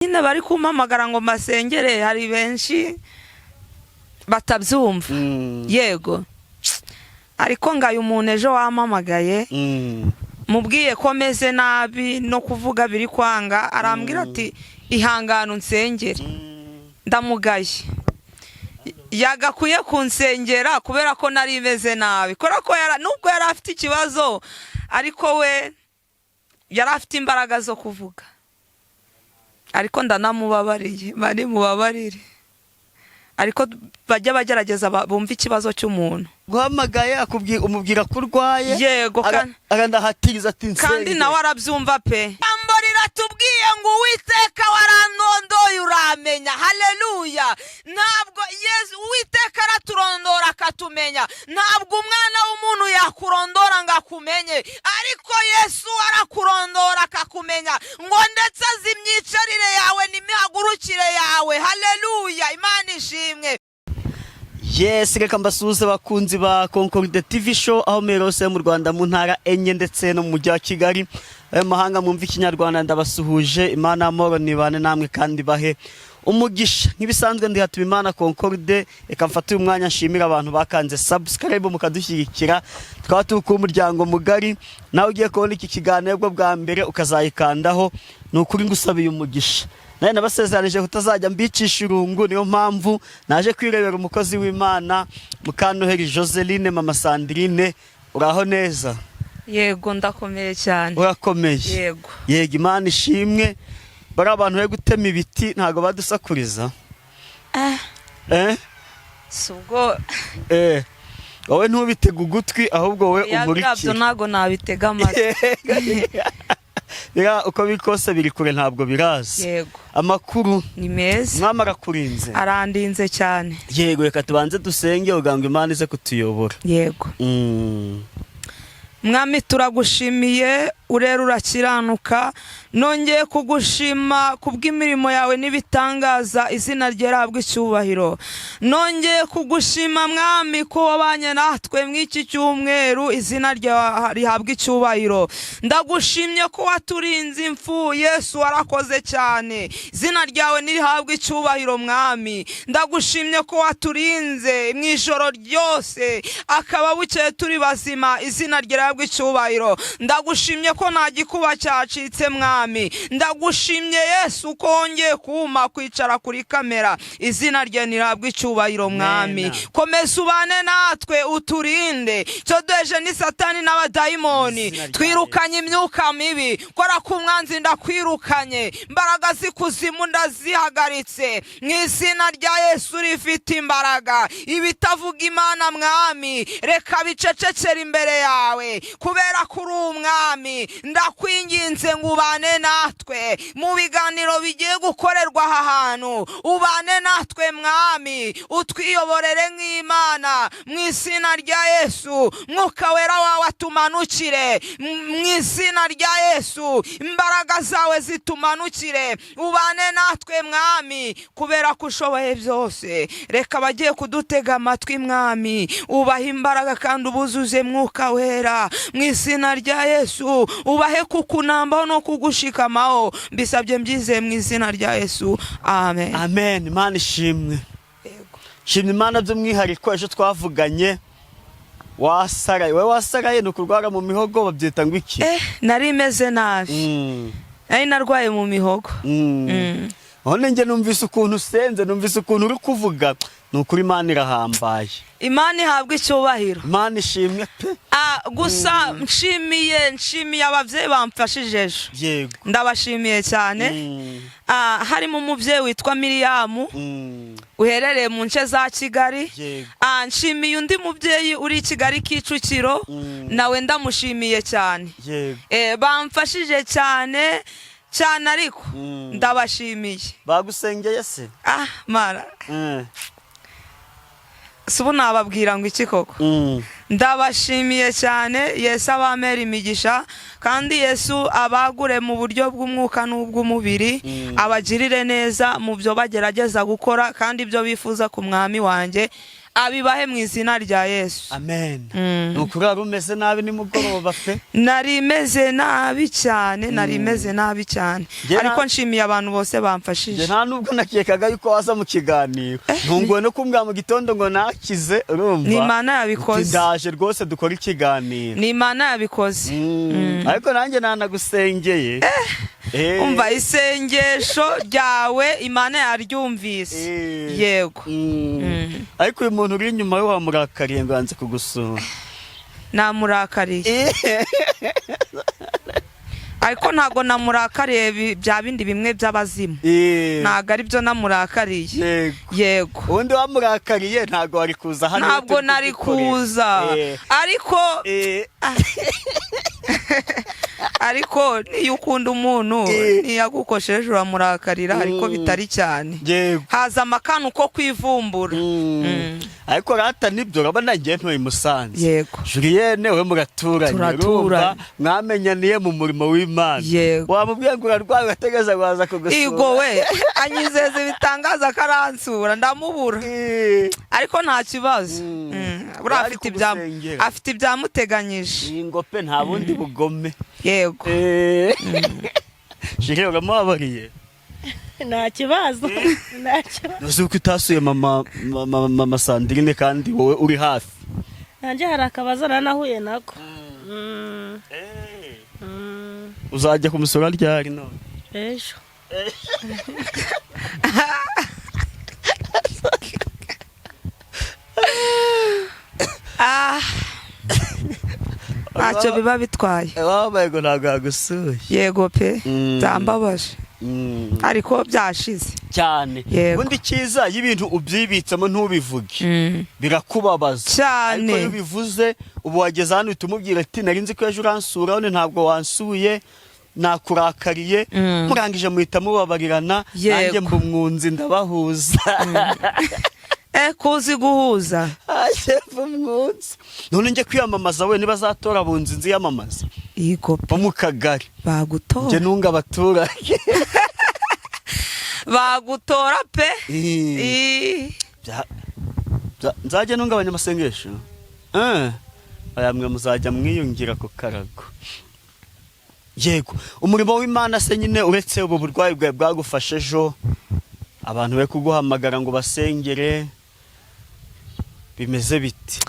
nyine bari kumpamagara ngo masengere, hari benshi batabyumva. Yego, ariko ngayo umuntu ejo wampamagaye mubwiye ko meze nabi no kuvuga biri kwanga, arambwira ati ihangana unsengere. Ndamugaye, yagakuye kunsengera kubera ko nari meze nabi, kubera ko nubwo yari afite ikibazo ariko we yari afite imbaraga zo kuvuga. Ariko ndanamubabariye, bari mubabarire, ariko bajya bagerageza bumva ikibazo cy'umuntu. Guhamagaye umubwira ko urwaye, yego, arandahatiriza ati nsenge, kandi nawe arabyumva pe. Ijambo riratubwiye ngo Uwiteka waranondoye uramenya. Haleluya! Ntabwo Yesu Uwiteka araturondora akatumenya, ntabwo umwana w'umuntu yakurondora ngo akumenye, ariko Yesu arakurondora akakumenya, ngo ndetse azi imyicarire yawe n'imihagurukire yawe. Haleluya! Imana ishimwe. Yes, reka mbasuhuze bakunzi ba Concorde TV show, aho merose mu Rwanda mu ntara enye ndetse no mu mujyi wa Kigali. Mahanga mwumva ikinyarwanda ndabasuhuje. Imana amahoro nibane namwe kandi bahe umugisha. Nk'ibisanzwe ndi hatuye Imana Concorde, reka mfate uyu mwanya nshimira abantu bakanze subscribe mukadushyigikira, twaba tuku umuryango mugari. Nawe ugiye kubona iki kiganiro bwa mbere ukazayikandaho, nukuri ngusabiye umugisha. Naye nabasezeranije kutazajya mbicisha irungu, niyo mpamvu naje kwirebera umukozi w'Imana Mukanoheri Joseline, mama Sandrine. Uraho neza? Yego, ndakomeye cyane. Urakomeye? Yego. Yego, Imana ishimwe. Bari abantu bari gutema ibiti ntago badusakuriza? Subwo wowe ntubitega ugutwi, ahubwo wowe umurikira. Yabyo ntago nabitega amatwi. Uko bikose biri kure ntabwo birazi. Yego. Amakuru ni meza. Mwamara kurinze? Arandinze cyane. Yego, reka tubanze dusenge uganga Imana ize kutuyobora. Yego. Mwami turagushimiye, urera urakiranuka, nongeye kugushima kubw'imirimo yawe n'ibitangaza, izina ryerabwa icyubahiro. Nongeye kugushima Mwami ko wabanye natwe mw'iki cyumweru, izina rihabwa icyubahiro. Ndagushimye ko waturinze impfu, Yesu warakoze cyane, izina ryawe nirihabwa icyubahiro Mwami. Ndagushimye ko waturinze mu ijoro ryose, akaba bukeye turi bazima, izina ryerabwa icyubahiro. Ndagushimye ko nta gikuba cyacitse Mwami. Ndagushimye Yesu ko wongeye kuma kwicara kuri kamera, izina rye nirabwa icyubahiro Mwami. Komeza ubane natwe uturinde, cyo deje ni Satani n'abadayimoni, twirukanye imyuka mibi, kora ku mwanzi ndakwirukanye, mbaraga zikuzimu ndazihagaritse mu izina rya Yesu rifite imbaraga. Ibitavuga Imana Mwami reka bicecekera imbere yawe, kubera kuri umwami. Ndakwinginze ngo ubane natwe mu biganiro bigiye gukorerwa aha hantu, ubane natwe Mwami, utwiyoborere nk'Imana mu izina rya Yesu. Mwuka wera wawe atumanukire mu izina rya Yesu, imbaraga zawe zitumanukire, ubane natwe Mwami, kubera ko ushoboye byose. Reka bagiye kudutega amatwi Mwami, ubaha imbaraga kandi ubuzuze Mwuka wera mu izina rya Yesu, ubahe kukunambaho no kugushikamaho, mbisabye mbyizeye mu izina rya Yesu, amen. Amen. Imana ishimwe. Yego. Shimye Imana by'umwihariko, ejo twavuganye wasaraye. Wowe wasaraye no kurwara mu mihogo, babyita ngo iki? Nari meze nabi. Nari narwaye mu mihogo. None nge numvise ukuntu usenze, numvise ukuntu uri kuvuga, nukuri Imana irahambaye. Imana ihabwa icyubahiro. Imana ishimwe pe. Gusa nshimiye abavyeyi bamfashije ejo. Yego. Ndabashimiye cyane. Harimo umuvyeyi witwa Miriam, uherereye mu nce za Kigali. Nshimiye undi muvyeyi uri Kigali Kicukiro, nawe ndamushimiye cyane. Yego. Bamfashije cyane ariko ndabashimiye. Bagusengeye se? Mara. Subu nababwira ngo iki koko? Ndabashimiye cyane. Yesu abamera imigisha, kandi Yesu abagure mu buryo bw'umwuka n'ubw'umubiri, abagirire neza mu byo bagerageza gukora, kandi ibyo bifuza ku mwami wanjye abibahe mu izina rya Yesu. amen. Nukuri wari umeze nabi nimugoroba pe? Nari meze nabi cyane, ariko nshimiye abantu bose bamfashije. Nta nubwo nakekaga yuko waza mu kiganiro, ntunguwe no kumbwira mu gitondo ngo nakize, urumva ni Imana yabikoze. Ndaje rwose dukora ikiganiro, ni Imana yabikoze. Ariko nanjye nanagusengeye. Umva isengesho ryawe Imana yaryumvise. Yego. Ariko uyu muntu uri inyuma we wamurakariye ngo yanze kugusura. Namurakariye. Ariko ntago namurakariye bya bindi bimwe by'abazimu. Ntago ari byo namurakariye. Yego. Undi wamurakariye ntago wari kuza hano. Ntabwo nari kuza. Ariko niyo ukunda umuntu ntiyagukosheje uramurakarira, ariko bitari cyane. Haza amakanu ko kwivumbura. Ariko rata nibyo urabona ngiye ntuye Musanze. Yego. Julienne we muraturanye. Mwamenyaniye mu murimo w'Imana. Wamubwiye ngo urarwaye ugategeza waza kugusura. Igo we anyizeza ibitangaza karansura ndamubura. Ariko nta kibazo. Afite ibyamuteganyije. Ingope nta bundi bugome. Yego. Julienne uramubabariye? Nta kibazo. Nuzi uko utasuye mama Sandrine kandi wowe uri hafi. Nanjye hari akabazo nahuye nako. Uzajya kumusura ryari none? Ejo. Ntacyo biba bitwaye. Wabaye ngo ntabwo yagusuye. Yego pe, byambabaje. Ariko byashize cyane. Ubundi cyiza y'ibintu ubyibitsemo ntubivuge birakubabaza cyane. Ariko iyo bivuze ubu wageze hano utumubwira ati nari nzi ko ejo uransura none ntabwo wansuye, nakurakariye, murangije muhita mubabarirana, nanjye mbumwunzi ndabahuza. Kuzi guhuza. Mbumwunzi. None njye kwiyamamaza we niba zatora bunzi nzi yamamaza. Yego. Mu kagari. Bagutora. Njye nunga abaturage. Bagutora pe. Nzajya nunga abanyamasengesho. Aya mwe muzajya mwiyungira ku karago. Yego. Umurimo w'Imana se nyine uretse ubu burwayi bwawe bwagufashe ejo, abantu be kuguhamagara ngo basengere, bimeze biti?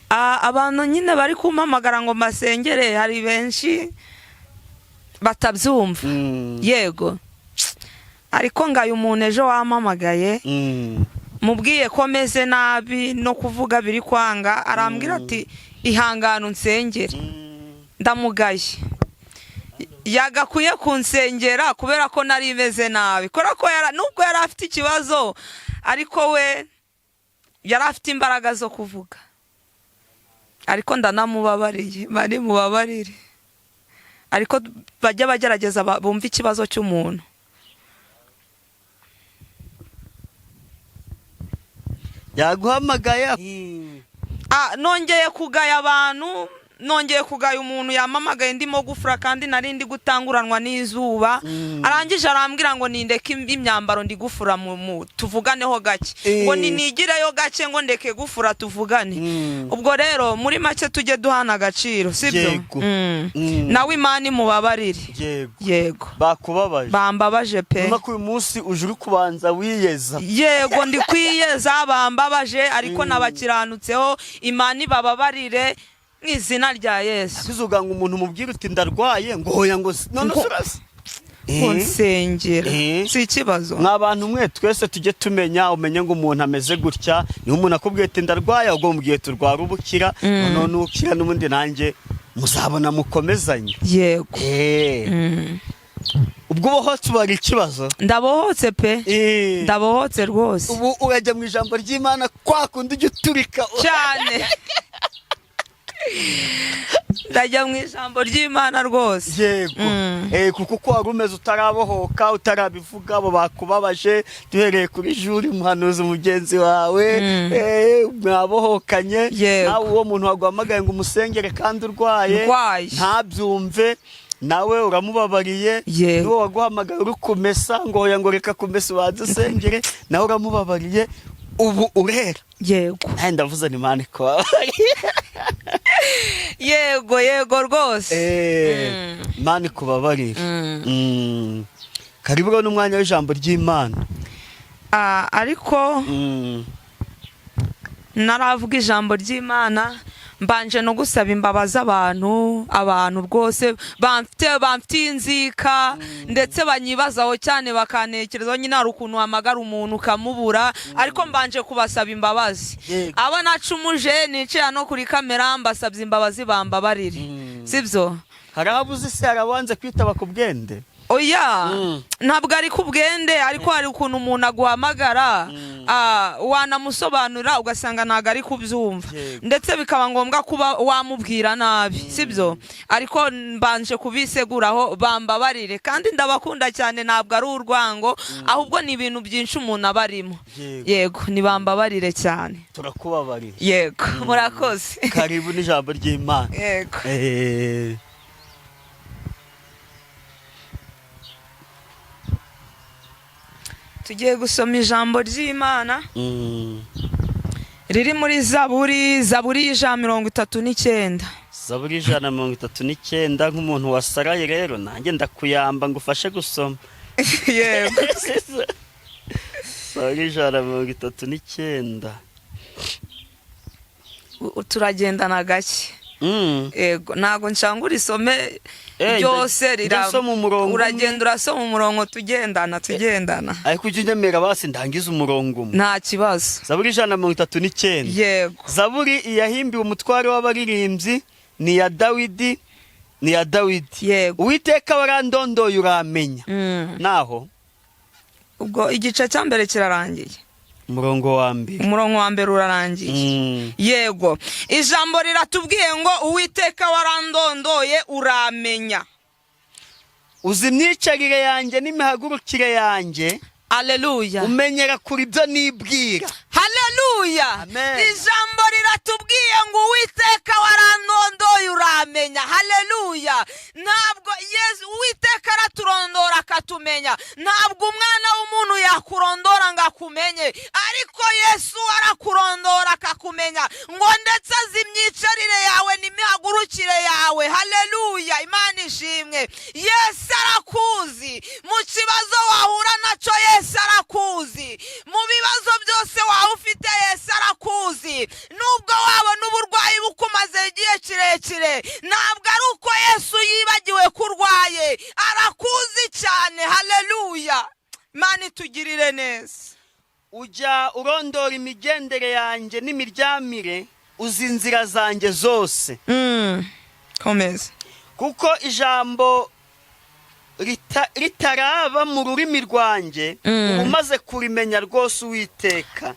Abantu nyine bari kumpamagara ngo masengere hari benshi batabyumva. Yego. Ariko ngayo umuntu ejo wampamagaye mubwiye ko meze nabi no kuvuga biri kwanga, arambwira ati ihangana unsengere. Ndamugaye. Yagakuye kunsengera kubera ko nari meze nabi. Kora ko nubwo yari afite ikibazo, ariko we yari afite imbaraga zo kuvuga. Ariko ndanamubabariye, bari mubabarire. Ariko bajya bagerageza bumva ikibazo cy'umuntu. Yaguhamagaye. Nongeye kugaya abantu, nongeye kugaya umuntu yamamagaye ndimo gufura kandi narindi gutanguranwa n'izuba. Arangije arambwira ngo nindeke imyambaro ndi gufura tuvuganeho gake. Ngo ninigireyo gake ngo ndeke gufura tuvugane. Ubwo rero muri make tujye duhana agaciro, sibyo? Nawe Imana imubabarire. Yego. Bakubabaje. Bambabaje pe. Nyuma ko uyu munsi uje uri kubanza wiyeza. Yego ndi kwiyeza, bambabaje ariko nabakiranutseho. Imana ibababarire mu izina rya Yesu. Akizuga ngo umuntu mubwira uti ndarwaye ngo hoya ngo none surase. Konsengera. Si ikibazo. Nk'abantu mwe twese tujye tumenya, umenye ngo umuntu ameze gutya, ni umuntu akubwiye ati ndarwaye ubwo mubwiye turwara ubukira, none ukira n'ubundi nanjye muzabona mukomezanye. Yego. Ubwo bohotse bari ikibazo. Ndabohotse pe. Ndabohotse rwose. Ubu urajya mu ijambo ry'Imana kwa kundi ujye uturika cyane. Ndajya mu ijambo ry'Imana rwose. Yego. Kuko ko warumeze utarabohoka, utarabivuga, abo bakubabaje, duhereye kuri Juri muhanuzi mugenzi wawe, mwabohokanye. Nawe uwo muntu waguhamagaye ngo umusengere kandi urwaye, ntabyumve, nawe uramubabariye. Niwo waguhamagaye uri kumesa ngo hoya ngo reka kumesa wadusengere, nawe uramubabariye. ubu urera. yego Ndavuze ni Imana ikubabarire. yego rwose. Imana ikubabarire. Karibu n'umwanya w'ijambo ry'Imana. Ariko naravuga ijambo ry'Imana mbanje no gusaba imbabazi abantu rwose bamfitiye inzika ndetse banyibazaho cyane bakanekerezaho nyine hari ukuntu hamagara umuntu ukamubura, ariko mbanje kubasaba imbabazi. Abo nacumuje nicaye no kuri kamera mbasabye imbabazi bambabarire, sibyo? Hari abuze se arabanze kwitaba ku bwende. Oya, ntabwo ari ku bwende, ariko hari ukuntu umuntu aguhamagara wanamusobanurira ugasanga ntabwo ari kubyumva, ndetse bikaba ngombwa kuba wamubwira nabi, sibyo? Ariko mbanje kubiseguraho bambabarire, kandi ndabakunda cyane, ntabwo ari urwango, ahubwo ni ibintu byinshi umuntu aba arimo. Yego, nibambabarire cyane. Turakubabarira. Yego, murakoze. Karibu n'ijambo ry'Imana. Yego. Tugiye gusoma ijambo ry'Imana riri muri Zaburi y'ijana 39. Zaburi 139. Nk'umuntu wasaraye rero nanjye ndakuyamba ngo ufashe gusoma. Yego. Zaburi 139. Turagendana gake. Yego, ntago nshangura isome byose uragenda urasoma umurongo tugendana. Ariko ujye unyemera basi ndangiza umurongo umwe. Nta kibazo. Zaburi 139. Yego. Zaburi iyahimbiwe umutware w'abaririmbyi ni ya Dawidi. Yego. Uwiteka warandondoye uramenya. Naho ubwo igice cya mbere kirarangiye. umurongo wa mbere urarangiye. Yego, ijambo riratubwiye ngo Uwiteka warandondoye uramenya. Uzi imyicarire yanjye n'imihagurukire yanjye. Haleluya. Umenyera kuri byo nibwira. Haleluya. Ijambo riratubwiye ngo Uwiteka warandondoye uramenya. Haleluya. Ntabwo Yesu Uwiteka araturondora akatumenya. Ntabwo umwana w'umuntu yakurondora ngo akumenye, ariko Yesu arakurondora akakumenya, ngo ndetse azi imyicarire yawe n'imihagurukire yawe. Haleluya. Imana ishimwe. Yesu arakuzi. Mu kibazo wahura nacyo Yesu arakuzi. Mu bibazo byose waba ufite Yesu arakuzi. Nubwo wabona uburwayi bukumaze igihe kirekire, ntabwo ari uko Yesu yibagiwe kurwaye, arakuzi cyane. Haleluya. Imana itugirire neza. Ujya urondora imigendere yanjye n'imiryamire, uzi inzira zanjye zose. Komeza. Kuko ijambo ritaraba mu rurimi rwanjye, umaze kurimenya rwose Uwiteka.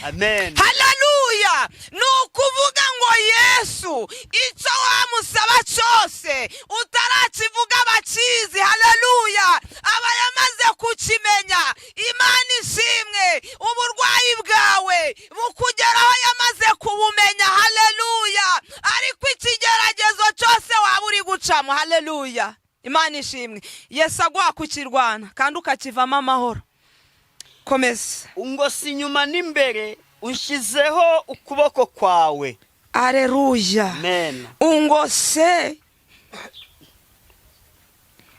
Amen. Haleluya. Nukuvuga ngo Yesu icyo wamusaba cyose utarakivuga bakizi. Haleluya. Aba yamaze kukimenya. Imana ishimwe. Uburwayi bwawe bukugeraho yamaze kubumenya. Haleluya. Ariko ikigeragezo cyose waba uri gucamo. Haleluya. Imana ishimwe. Yesu agwa kukirwana kandi ukakivamo amahoro. Komeza. Ungosi inyuma n'imbere, unshizeho ukuboko kwawe. Haleluya. Amen. Ungose.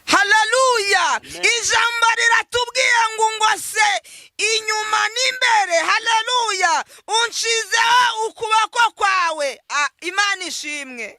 Haleluya. Ijambo riratubwiye ngo ungose inyuma n'imbere. Haleluya. Unshizeho ukuboko kwawe. Imana ishimwe.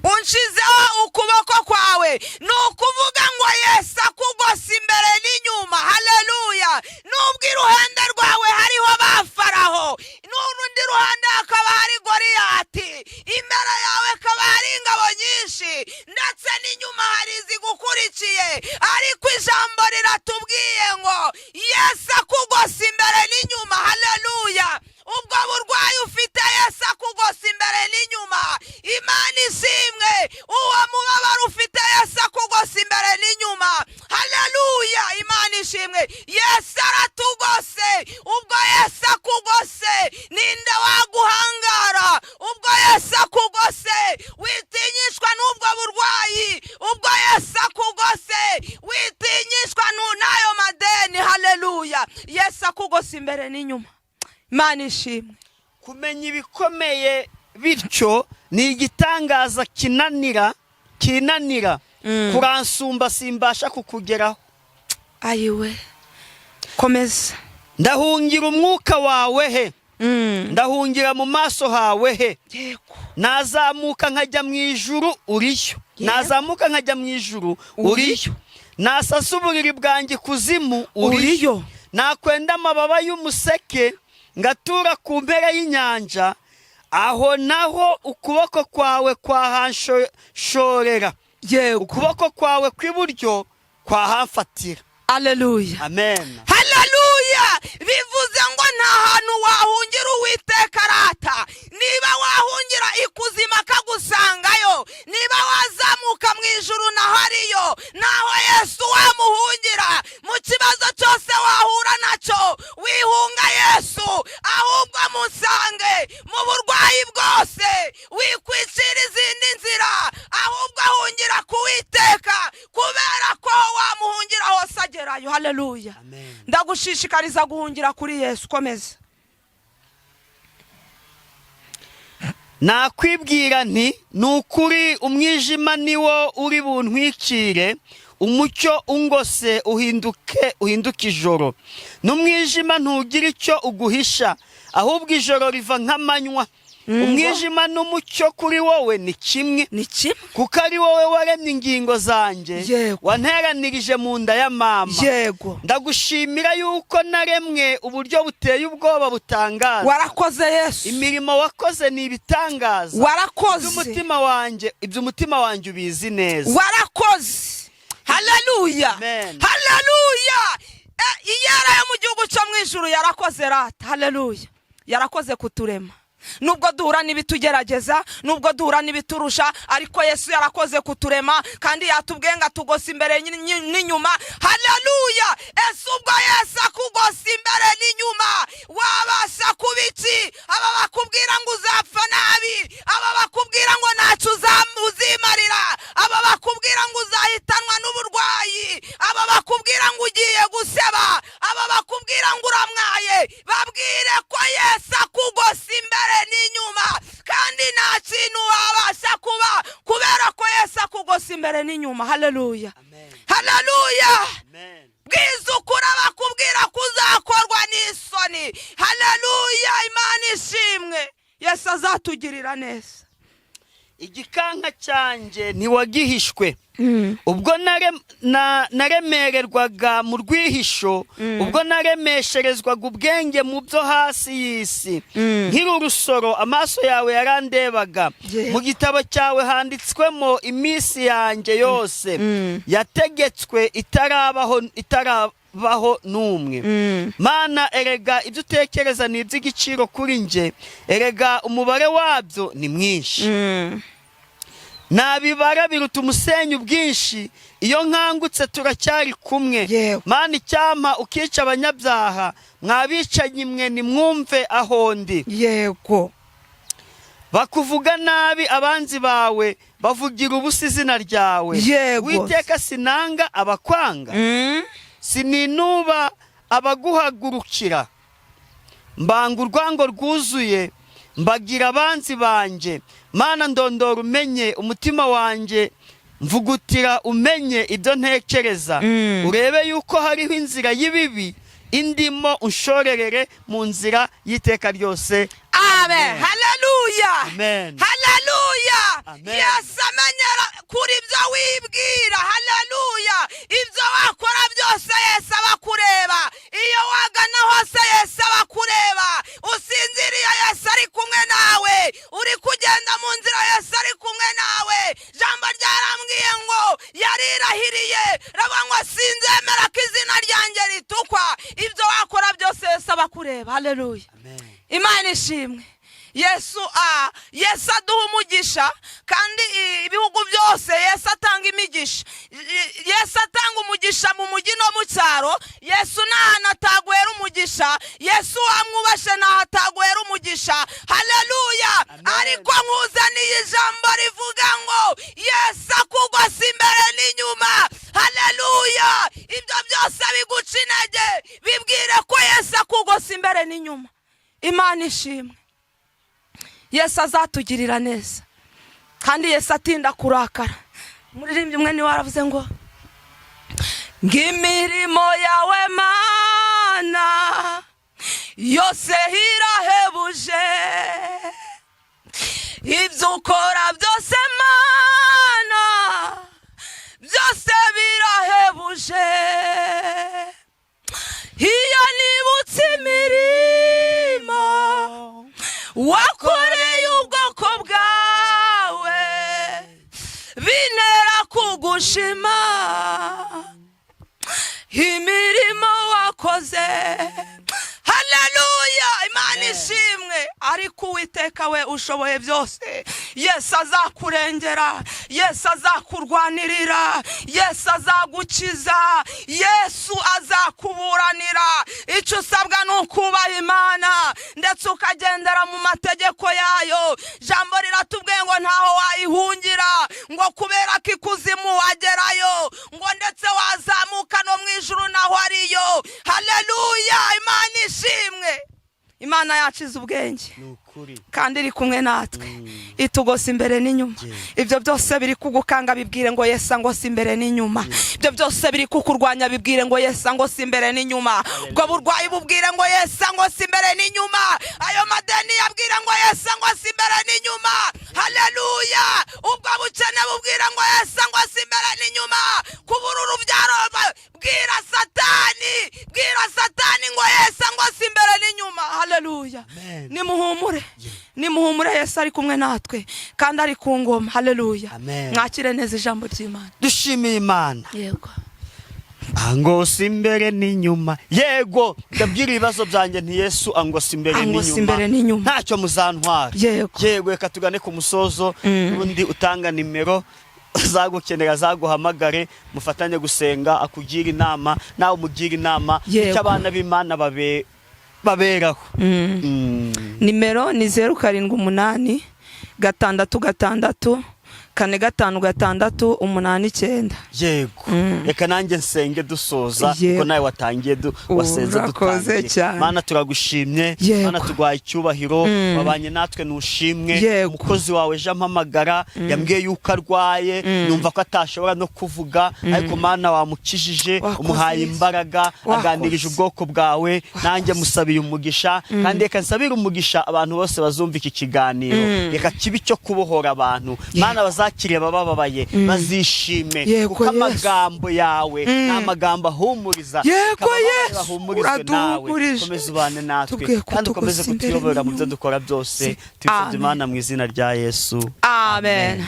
Unshizeho ukuboko kwawe. Nukuvuga ngo Yesu akugose imbere n'inyuma. Haleluya. Nubwo iruhande rwawe hariho bafaraho, n'urundi ruhande hakaba hari Goliyati, imbere yawe hakaba hari ingabo nyinshi, ndetse n'inyuma hari izigukurikiye, ariko ijambo riratubwiye ngo Yesu akugose imbere n'inyuma. Haleluya. Ubwo burwayi ufite Yesu akugose imbere n'inyuma. Imana ishimwe. Uwo mubabaro ufite Yesu akugose imbere n'inyuma. Haleluya. Imana ishimwe. Yesu aratugose. Ubwo Yesu akugose, ninde waguhangara? Ubwo Yesu akugose, witinyishwa n'ubwo burwayi. Ubwo Yesu akugose, witinyishwa n'ayo madeni. Haleluya. Yesu imbere n'inyuma. Imana ishimwe. kumenya ibikomeye bityo ni igitangaza kinanira kuransumba simbasha kukugeraho. Ayiwe komeza. Ndahungira umwuka wawe he, ndahungira mu maso hawe he. Yego. Nazamuka nkajya mu ijuru uriyo, nazamuka nkajya mu ijuru uriyo. Nasasa uburiri bwanjye kuzimu uriyo. Nakwenda amababa y'umuseke ngatura ku mpera y'inyanja, aho naho ukuboko kwawe kwahanshorera. Yego. Ukuboko kwawe kw'iburyo kwahamfatira. Haleluya. Amen. Haleluya. Bivuze ngo nta hantu wahungira Uwiteka arata. Niba wahungira ikuzimu akagusangayo, niba wazamuka mu ijuru naho ariyo, naho Yesu wamuhungira. Mu kibazo cyose wahura nacyo wihunga Yesu, ahubwo musange. Mu burwayi bwose wikwicira izindi nzira, ahubwo ahungira ku Uwiteka, kubera ko wamuhungira hose agerayo. Haleluya. Ndagushishikariza guhungira kuri Yesu. Komeza. Nakwibwira nti nukuri umwijima niwo uri buntwikire, umucyo ungose uhinduke ijoro. N'umwijima ntugira icyo uguhisha, ahubwo ijoro riva nk'amanywa. Umwijima n'umucyo kuri wowe ni kimwe, kuko ari wowe waremye ingingo zanjye, wanteranirije mu nda ya mama. Yego. Ndagushimira yuko naremwe uburyo buteye ubwoba butangaza. Warakoze Yesu. Imirimo wakoze ni ibitangaza. Warakoze. Iby'umutima wanjye ubizi neza. Warakoze. Haleluya. Haleluya. Iyera yo mu gihugu cyo mu ijuru yarakoze rata. Haleluya. Yarakoze kuturema. Nubwo duhura n'ibitugerageza, nubwo duhura n'ibiturusha, ariko Yesu yarakoze kuturema kandi yatubwenga tugose imbere n'inyuma. Haleluya. Ese ubwo Yesu akugose imbere n'inyuma wabasha kubiki? Aba bakubwira ngo uzapfa nabi, aba bakubwira ngo ntacyo uzimarira, aba bakubwira ngo uzahitanwa n'uburwayi, aba bakubwira ngo ugiye guseba, aba bakubwira ngo uramwaye, babwire ko Yesu akugose imbere n'inyuma kandi nta kintu wabasha kuba, kubera ko Yesu akugose imbere n'inyuma. Haleluya. Haleluya. Bwiza ukuri abakubwira ko uzakorwa n'isoni. Haleluya. Imana ishimwe. Yesu azatugirira neza. Igikanka cyanjye ntiwagihishwe. Ubwo naremererwaga mu rwihisho, ubwo naremesherezwaga ubwenge mu byo hasi y'isi, nkiri urusoro amaso yawe yarandebaga. Mu gitabo cyawe handitswemo iminsi yanjye yose, yategetswe itarabaho n'umwe. Mana, erega ibyo utekereza ni iby'igiciro kuri nje, erega umubare wabyo ni mwinshi. Nabibara biruta umusenyi ubwinshi, iyo nkangutse turacyari kumwe. Mana, icyampa ukica abanyabyaha, mwabicanyi mwe nimwumve aho ndi. Yego. Bakuvuga nabi abanzi bawe, bavugira ubusa izina ryawe. Uwiteka sinanga abakwanga, sininuba abaguhagurukira. Mbanga urwango rwuzuye, mbagira abanzi banjye. Mana, ndondora umenye umutima wanjye, mvugutira umenye ibyo ntekereza. Urebe yuko hariho inzira y'ibibi indimo, unshorerere mu nzira y'iteka ryose. Amen. Haleluya. Amen. Haleluya. Amen. Yesu amenyera kuri ibyo wibwira. Haleluya. Ibyo wakora byose Yesu abakureba. Iyo wagana hose Yesu abakureba. Usinziriye Yesu ari kumwe nawe. Uri kugenda mu nzira Yesu ari kumwe nawe. Jambo ryarambwiye ngo yarirahiriye, rabangwa sinzemera ko izina ryanjye ritukwa. Ibyo wakora byose Yesu abakureba. Haleluya. Amen. Imana ishimwe. Yesu aduha umugisha, kandi ibihugu byose Yesu atanga imigisha. Yesu atanga umugisha mu mujyi no mu cyaro. Yesu ntahantu ataguhera umugisha. Yesu wamwubashe ntaho ataguhera umugisha. Haleluya. Ariko nkuzaniye ijambo rivuga ngo Yesu akugose imbere n'inyuma. Haleluya. Ibyo byose biguca intege, bibwire ko Yesu akugose tugose imbere n'inyuma. Imana ishimwe. Yesu azatugirira neza kandi Yesu atinda kurakara. Umuririmbyi umwe ni waravuze ngo ng'imirimo yawe Mana yose irahebuje, ibyo ukora byose Mana byose birahebuje. Iyo nibutse imirimo wakoreye ubwoko bwawe bintera kugushima. Imirimo wakoze, haleluya, Imana ishimwe. Ariko Uwiteka we ushoboye byose. Yesu azakurengera, Yesu azakurwanirira, Yesu azagukiza, Yesu azakuburanira. Icyo usabwa ni ukubaha Imana ndetse ukagendera mu mategeko yayo. Jambo riratubwiye ngo ntaho wayihungira, ngo kubera ko ikuzimu wagerayo, ngo ndetse wazamuka no mu ijuru naho ariyo. Haleluya, Imana ishimwe. Imana yacize ubwenge kandi iri kumwe natwe, itugose imbere n'inyuma. Ibyo byose biri kugukanga bibwire ngo Yesu ngo si imbere n'inyuma. Ibyo byose biri kukurwanya bibwire ngo Yesu ngo si imbere n'inyuma. Ubwo burwayi bubwire ngo Yesu ngo si imbere n'inyuma. Ayo madeni yabwire ngo Yesu ngo si imbere n'inyuma. Haleluya. Ubwo bukene bubwire ngo Yesu ngo si imbere n'inyuma. Kubura urubyaro bwira Satani, bwira Satani ngo Yesu ngo si imbere n'inyuma. Haleluya. Nimuhumure, nimuhumure, Yesu ari kumwe natwe kandi ari ku ngoma. Haleluya. Mwakire neza ijambo ry'Imana. Dushimiye Imana. Yego. Angose imbere n'inyuma. Yego, ndabwira ibibazo byanjye nti Yesu angose imbere n'inyuma. Ntacyo muzantwara. Yego, reka tugane ku musozo. Undi utanga nimero zagukenera zaguhamagare, mufatanye gusenga, akugira inama nawe umugira inama icyo abana b'Imana baberaho. Nimero ni 078 666 456 Yego. Reka nanjye nsenge dusoza kuko nawe watangiye wasenze dutangiye. Mana turagushimye, Mana tugwaye icyubahiro, wabanye natwe nushimwe. Umukozi wawe Jean mpamagara yambwiye yuko arwaye, numva ko atashobora no kuvuga, ariko Mana wamukijije, umuhaye imbaraga, aganirije ubwoko bwawe. Nanjye musabiye umugisha kandi reka nsabira umugisha abantu bose bazumva iki kiganiro. Reka kibi cyo kubohora abantu. Mana bazakireba bababaye bazishime kuko amagambo yawe n'amagambo ahumuriza. Yego Yesu, komeza ubane natwe kandi ukomeze kutuyobora mu byo dukora byose. Tubisabye Imana mu izina rya Yesu. Amen.